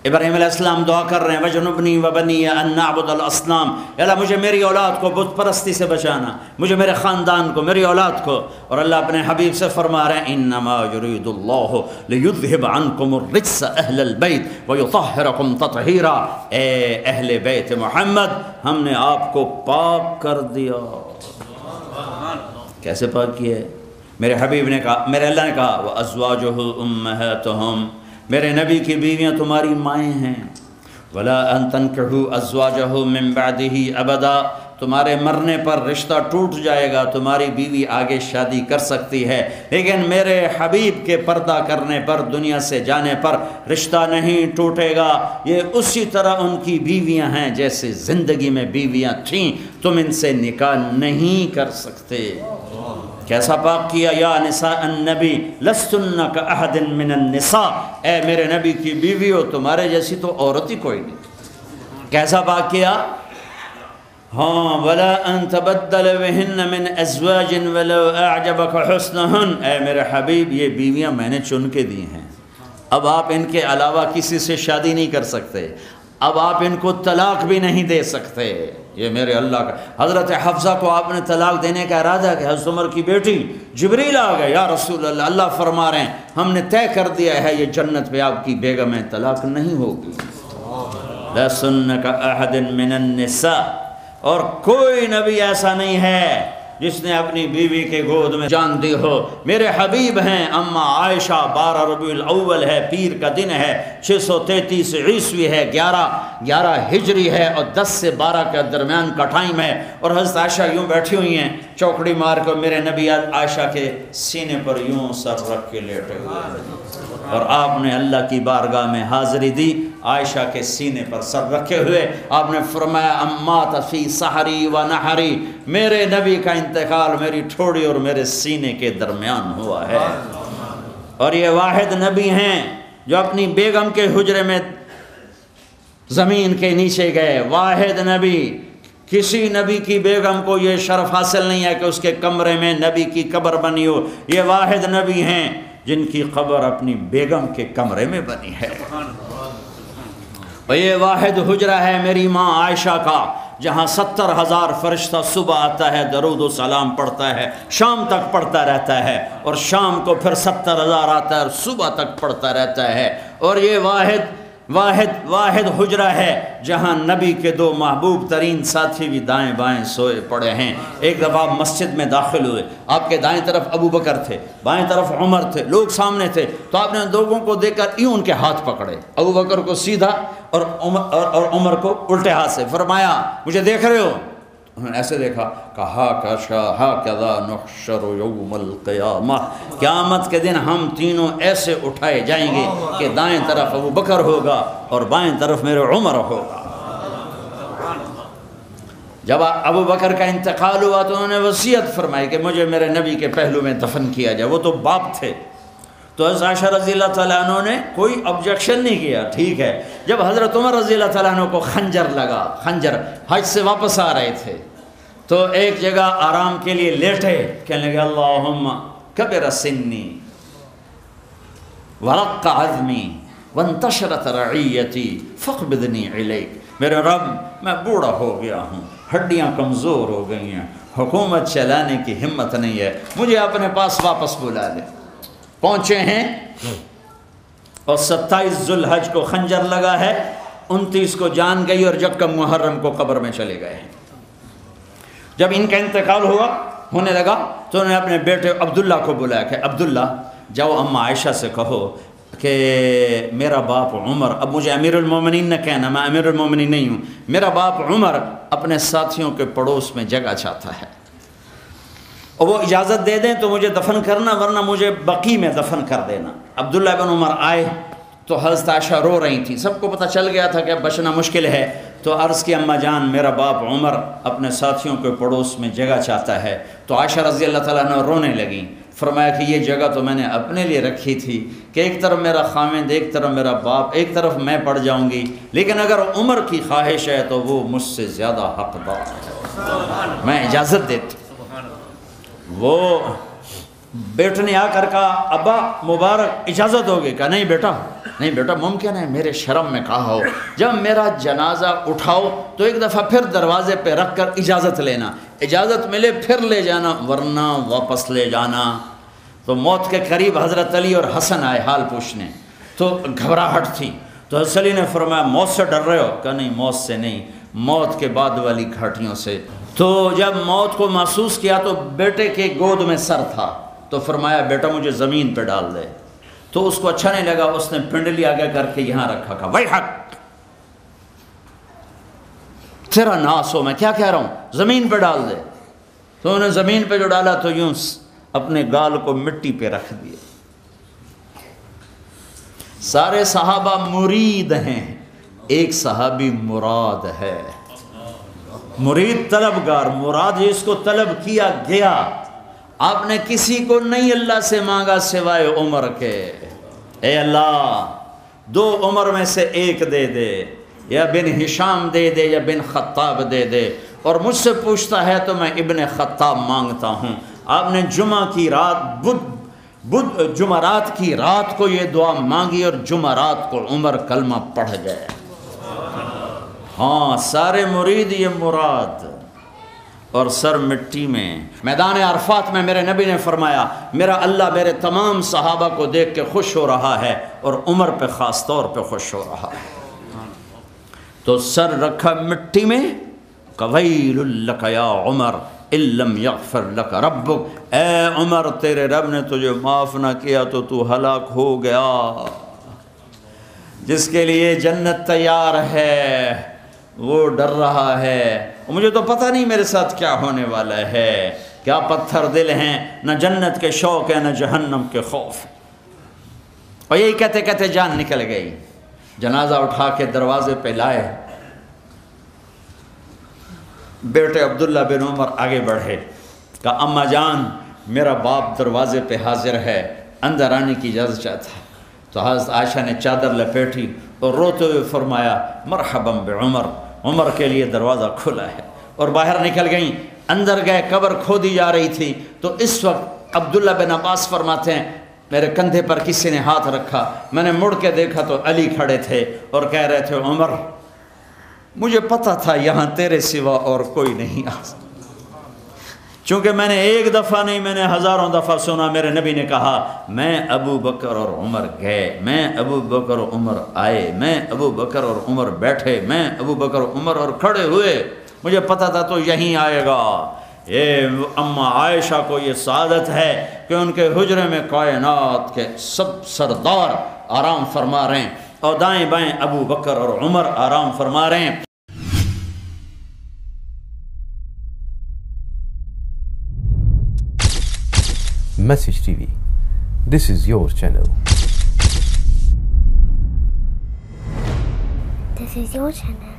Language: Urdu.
ابراہیم علیہ السلام دعا کر رہے ہیں وَجْنُبْنِي وَبَنِيَّ أَن نَّعْبُدَ الْأَصْنَامَ، اللہ مجھے میری اولاد کو بت پرستی سے بچانا، مجھے میرے خاندان کو، میری اولاد کو۔ اور اللہ اپنے حبیب سے فرما رہے ہیں اِنَّمَا يُرِيدُ اللَّهُ لِيُذْهِبَ عَنْكُمُ الرِّجْسَ أَهْلَ الْبَيْتِ وَيُطَهِّرَكُمْ تَطْهِيرًا، اے اہل بیت محمد ہم نے آپ کو پاک کر دیا۔ کیسے پاک کیا ہے؟ میرے حبیب نے کہا، میرے اللہ نے کہا وَأَزْوَاجُهُ أُمَّهَاتُهُمْ، میرے نبی کی بیویاں تمہاری مائیں ہیں۔ وَلَا أَن تَنكِحُوا أَزْوَاجَهُ مِن بَعْدِهِ أَبَدًا، تمہارے مرنے پر رشتہ ٹوٹ جائے گا، تمہاری بیوی آگے شادی کر سکتی ہے، لیکن میرے حبیب کے پردہ کرنے پر، دنیا سے جانے پر رشتہ نہیں ٹوٹے گا۔ یہ اسی طرح ان کی بیویاں ہیں جیسے زندگی میں بیویاں تھیں، تم ان سے نکاح نہیں کر سکتے۔ کیسا پاک کیا؟ یا نساء النبی لستن کاحد من النساء، اے میرے نبی کی بیوی ہو، تمہارے جیسی تو عورت ہی کوئی نہیں۔ کیسا پاک کیا؟ ہاں ولا ان تبدل بہن من ازواج ولو اعجبک حسنہن، اے میرے حبیب یہ بیویاں میں نے چن کے دی ہیں، اب آپ ان کے علاوہ کسی سے شادی نہیں کر سکتے، اب آپ ان کو طلاق بھی نہیں دے سکتے، یہ میرے اللہ کا۔ حضرت حفصہ کو آپ نے طلاق دینے کا ارادہ کیا، حضرت عمر کی بیٹی جبریل آ گئے، یا رسول اللہ، اللہ فرما رہے ہیں ہم نے طے کر دیا ہے یہ جنت پہ آپ کی بیگم ہے، طلاق نہیں ہوگی۔ لَسُنَّ كَأَحَدٍ مِّنَ النِّسَاءِ، اور کوئی نبی ایسا نہیں ہے جس نے اپنی بیوی کے گود میں جان دی ہو۔ میرے حبیب ہیں اما عائشہ، 12 ربیع الاول ہے، پیر کا دن ہے، 633 عیسوی ہے، 11 ہجری ہے، اور 10 سے 12 کے درمیان کا ٹائم ہے، اور حضرت عائشہ یوں بیٹھی ہوئی ہیں چوکڑی مار کر، میرے نبی عائشہ کے سینے پر یوں سر رکھ کے لیٹے ہوئے ہیں، اور آپ نے اللہ کی بارگاہ میں حاضری دی، عائشہ کے سینے پر سر رکھے ہوئے آپ نے فرمایا امات فی سحری و نحری، میرے نبی کا انتقال میری ٹھوڑی اور میرے سینے کے درمیان ہوا ہے۔ اور یہ واحد نبی ہیں جو اپنی بیگم کے حجرے میں زمین کے نیچے گئے، واحد نبی۔ کسی نبی کی بیگم کو یہ شرف حاصل نہیں ہے کہ اس کے کمرے میں نبی کی قبر بنی ہو، یہ واحد نبی ہیں جن کی قبر اپنی بیگم کے کمرے میں بنی ہے۔ اور یہ واحد حجرہ ہے میری ماں عائشہ کا، جہاں 70,000 فرشتہ صبح آتا ہے، درود و سلام پڑھتا ہے، شام تک پڑھتا رہتا ہے، اور شام کو پھر 70,000 آتا ہے اور صبح تک پڑھتا رہتا ہے۔ اور یہ واحد حجرہ ہے جہاں نبی کے 2 محبوب ترین ساتھی بھی دائیں بائیں سوئے پڑے ہیں۔ ایک دفعہ آپ مسجد میں داخل ہوئے، آپ کے دائیں طرف ابو بکر تھے، بائیں طرف عمر تھے، لوگ سامنے تھے، تو آپ نے لوگوں کو دیکھ کر یوں ان کے ہاتھ پکڑے، ابو بکر کو سیدھا اور عمر کو الٹے ہاتھ سے، فرمایا مجھے دیکھ رہے ہو؟ انہوں نے ایسے دیکھا، کہا ہاکذا نحشر یوم القیامہ، قیامت کے دن ہم تینوں ایسے اٹھائے جائیں گے کہ دائیں طرف ابو بکر ہوگا اور بائیں طرف میرے عمر ہوگا۔ جب ابو بکر کا انتقال ہوا تو انہوں نے وصیت فرمائی کہ مجھے میرے نبی کے پہلو میں دفن کیا جائے، وہ تو باپ تھے۔ تو حضرت عائشہ رضی اللہ تعالیٰ عنہ نے کوئی آبجیکشن نہیں کیا، ٹھیک ہے۔ جب حضرت عمر رضی اللہ تعالیٰ عنہ کو خنجر لگا، خنجر حج سے واپس آ رہے تھے، تو ایک جگہ آرام کے لیے لیٹے، کہنے لگے اللہم کبر سنی ورق عظمی وانتشرت رعیتی فاقبضنی الیک، میرے رب میں بوڑھا ہو گیا ہوں، ہڈیاں کمزور ہو گئی ہیں، حکومت چلانے کی ہمت نہیں ہے، مجھے اپنے پاس واپس بلا لے۔ پہنچے ہیں اور 27 ذوالحج کو خنجر لگا ہے، 29 کو جان گئی اور یکم محرم کو قبر میں چلے گئے ہیں۔ جب ان کا انتقال ہونے لگا تو انہوں نے اپنے بیٹے عبداللہ کو بلایا کہ عبداللہ جاؤ اما عائشہ سے کہو کہ میرا باپ عمر، اب مجھے امیر المومنین نہ کہنا، میں امیر المومنین نہیں ہوں، میرا باپ عمر اپنے ساتھیوں کے پڑوس میں جگہ چاہتا ہے، اور وہ اجازت دے دیں تو مجھے دفن کرنا، ورنہ مجھے بقی میں دفن کر دینا۔ عبداللہ بن عمر آئے تو حضرت عائشہ رو رہی تھیں، سب کو پتہ چل گیا تھا کہ اب بچنا مشکل ہے، تو عرض کی اماں جان میرا باپ عمر اپنے ساتھیوں کے پڑوس میں جگہ چاہتا ہے۔ تو عائشہ رضی اللہ تعالیٰ عنہ رونے لگیں، فرمایا کہ یہ جگہ تو میں نے اپنے لیے رکھی تھی کہ ایک طرف میرا خامند، ایک طرف میرا باپ، ایک طرف میں پڑ جاؤں گی، لیکن اگر عمر کی خواہش ہے تو وہ مجھ سے زیادہ حقدار ہے، میں اجازت دیتی۔ وہ بیٹے نے آ کر کہا ابا مبارک اجازت ہوگی؟ کہا نہیں بیٹا ممکن ہے میرے شرم میں کہا ہو، جب میرا جنازہ اٹھاؤ تو ایک دفعہ پھر دروازے پہ رکھ کر اجازت لینا، اجازت ملے پھر لے جانا ورنہ واپس لے جانا۔ تو موت کے قریب حضرت علی اور حسن آئے حال پوچھنے، تو گھبراہٹ تھی، تو حضرت علی نے فرمایا موت سے ڈر رہے ہو؟ کہا نہیں موت سے نہیں، موت کے بعد والی گھاٹیوں سے۔ تو جب موت کو محسوس کیا تو بیٹے کے گود میں سر تھا، تو فرمایا بیٹا مجھے زمین پہ ڈال دے۔ تو اس کو اچھا نہیں لگا، اس نے پنڈلی آگے کر کے یہاں رکھا، کہا وہی حق تیرا ناس ہو، میں کیا کہہ رہا ہوں، زمین پہ ڈال دے۔ تو انہوں نے زمین پہ جو ڈالا تو یوں اپنے گال کو مٹی پہ رکھ دیا۔ سارے صحابہ مرید ہیں، ایک صحابی مراد ہے، مرید طلبگار، مراد جس کو طلب کیا گیا۔ آپ نے کسی کو نہیں اللہ سے مانگا سوائے عمر کے، اے اللہ 2 عمر میں سے ایک دے دے، یا بن ہشام دے دے یا بن خطاب دے دے، اور مجھ سے پوچھتا ہے تو میں ابن خطاب مانگتا ہوں۔ آپ نے جمعہ کی رات جمعرات کی رات کو یہ دعا مانگی اور جمعرات کو عمر کلمہ پڑھ گئے۔ ہاں سارے مرید یہ مراد، اور سر مٹی میں۔ میدان عرفات میں میرے نبی نے فرمایا میرا اللہ میرے تمام صحابہ کو دیکھ کے خوش ہو رہا ہے اور عمر پہ خاص طور پہ خوش ہو رہا ہے۔ تو سر رکھا مٹی میں، قویل لک یا عمر ان لم یغفر لک ربک، اے عمر تیرے رب نے تجھے معاف نہ کیا تو ہلاک ہو گیا۔ جس کے لیے جنت تیار ہے وہ ڈر رہا ہے، مجھے تو پتہ نہیں میرے ساتھ کیا ہونے والا ہے، کیا پتھر دل ہیں، نہ جنت کے شوق ہے نہ جہنم کے خوف۔ اور یہی کہتے کہتے جان نکل گئی۔ جنازہ اٹھا کے دروازے پہ لائے، بیٹے عبداللہ بن عمر آگے بڑھے، کہا اماں جان میرا باپ دروازے پہ حاضر ہے، اندر آنے کی اجازت چاہتا ہے۔ تو حضرت عائشہ نے چادر لپیٹی اور روتے ہوئے فرمایا مرحبا بعمر، عمر کے لیے دروازہ کھلا ہے، اور باہر نکل گئیں۔ اندر گئے، قبر کھودی جا رہی تھی، تو اس وقت عبداللہ بن عباس فرماتے ہیں میرے کندھے پر کسی نے ہاتھ رکھا، میں نے مڑ کے دیکھا تو علی کھڑے تھے اور کہہ رہے تھے عمر مجھے پتہ تھا یہاں تیرے سوا اور کوئی نہیں آ سکتا، چونکہ میں نے ایک دفعہ نہیں میں نے ہزاروں دفعہ سنا میرے نبی نے کہا میں ابو بکر اور عمر گئے، میں ابو بکر اور عمر آئے، میں ابو بکر اور عمر بیٹھے، میں ابو بکر اور عمر اور کھڑے ہوئے، مجھے پتہ تھا تو یہیں آئے گا۔ یہ اماں عائشہ کو یہ سعادت ہے کہ ان کے حجرے میں کائنات کے سب سردار آرام فرما رہے ہیں، اور دائیں بائیں ابو بکر اور عمر آرام فرما رہے ہیں۔ Message TV. This is your channel. This is your channel.